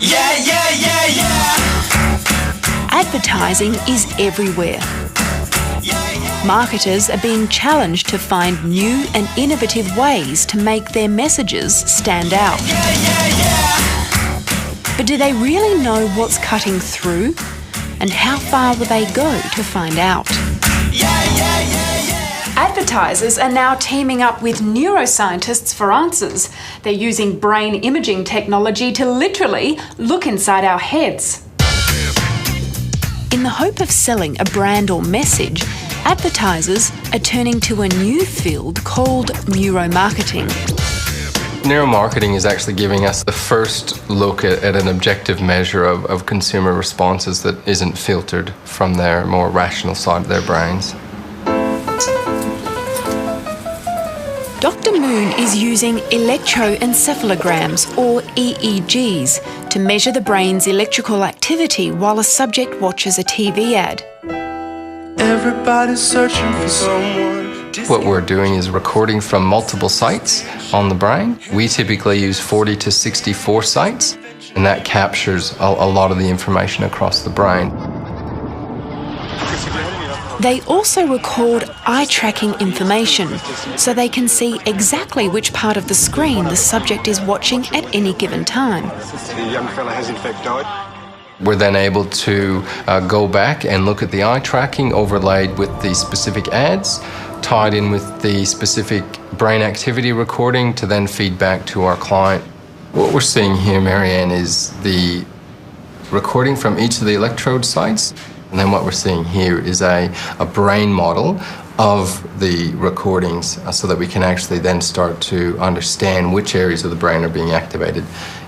Yeah, yeah, yeah, yeah. Advertising is everywhere. Marketers are being challenged to find new and innovative ways to make their messages stand out. But do they really know what's cutting through? And how far will they go to find out? Advertisers are now teaming up with neuroscientists for answers. They're using brain imaging technology to literally look inside our heads. In the hope of selling a brand or message, advertisers are turning to a new field called neuromarketing. Neuromarketing is actually giving us the first look at an objective measure of consumer responses that isn't filtered from their more rational side of their brains. Dr. Moon is using electroencephalograms, or EEGs, to measure the brain's electrical activity while a subject watches a TV ad. Everybody's searching for someone. What we're doing is recording from multiple sites on the brain. We typically use 40 to 64 sites, and that captures a lot of the information across the brain. They also record eye-tracking information, so they can see exactly which part of the screen the subject is watching at any given time. The young fella has in fact died. We're then able to go back and look at the eye tracking overlaid with the specific ads, tied in with the specific brain activity recording to then feed back to our client. What we're seeing here, Marianne, is the recording from each of the electrode sites. And then what we're seeing here is a brain model of the recordings so that we can actually then start to understand which areas of the brain are being activated.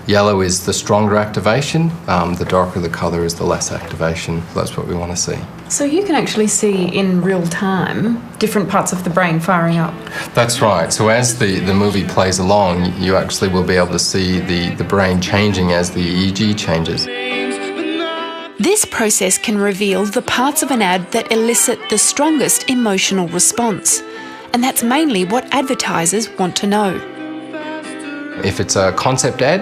Yellow is the stronger activation, the darker the colour is the less activation. That's what we want to see. So you can actually see in real time different parts of the brain firing up? That's right. So as the movie plays along, you actually will be able to see the brain changing as the EEG changes. This process can reveal the parts of an ad that elicit the strongest emotional response. And that's mainly what advertisers want to know. If it's a concept ad,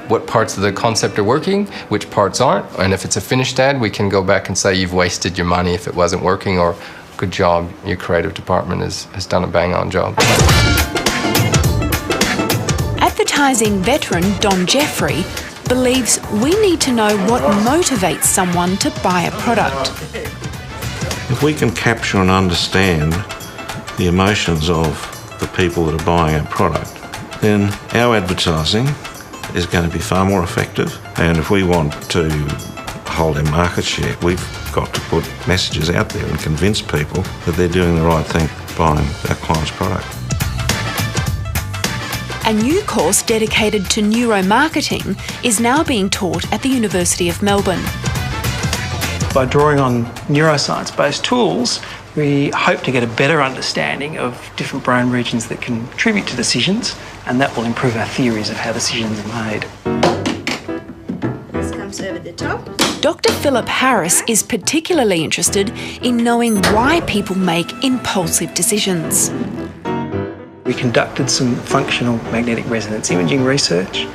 what parts of the concept are working, which parts aren't. And if it's a finished ad, we can go back and say you've wasted your money if it wasn't working, or good job, your creative department has done a bang-on job. Advertising veteran Don Jeffrey believes we need to know what motivates someone to buy a product. If we can capture and understand the emotions of the people that are buying our product, then our advertising is going to be far more effective. And if we want to hold our market share, we've got to put messages out there and convince people that they're doing the right thing buying our client's product. A new course dedicated to neuromarketing is now being taught at the University of Melbourne. By drawing on neuroscience-based tools, we hope to get a better understanding of different brain regions that contribute to decisions, and that will improve our theories of how decisions are made. This comes over the top. Dr. Philip Harris is particularly interested in knowing why people make impulsive decisions. We conducted some functional magnetic resonance imaging research,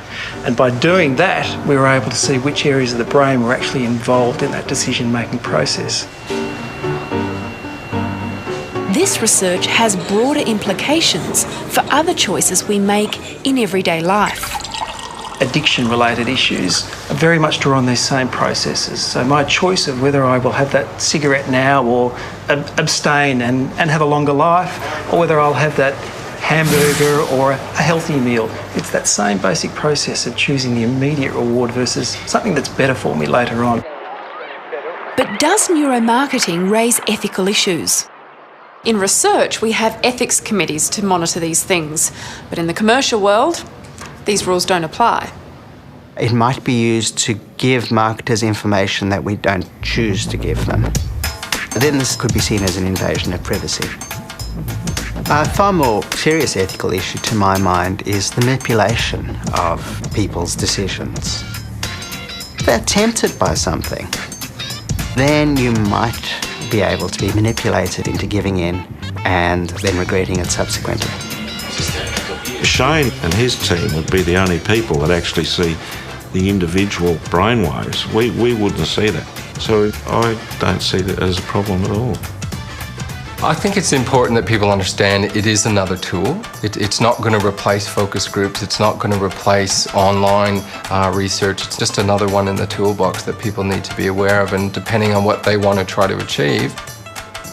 and by doing that we were able to see which areas of the brain were actually involved in that decision-making process. This research has broader implications for other choices we make in everyday life. Addiction-related issues are very much draw on these same processes. So my choice of whether I will have that cigarette now or abstain and have a longer life, or whether I'll have that hamburger or a healthy meal. It's that same basic process of choosing the immediate reward versus something that's better for me later on. But does neuromarketing raise ethical issues? In research, we have ethics committees to monitor these things, but in the commercial world, these rules don't apply. It might be used to give marketers information that we don't choose to give them. Then this could be seen as an invasion of privacy. A far more serious ethical issue to my mind is the manipulation of people's decisions. If they're tempted by something, then you might be able to be manipulated into giving in and then regretting it subsequently. Shane and his team would be the only people that actually see the individual brainwaves, we wouldn't see that. So I don't see that as a problem at all. I think it's important that people understand it is another tool. It's not going to replace focus groups. It's not going to replace online research. It's just another one in the toolbox that people need to be aware of. And depending on what they want to try to achieve,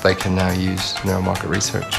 they can now use neuromarket research.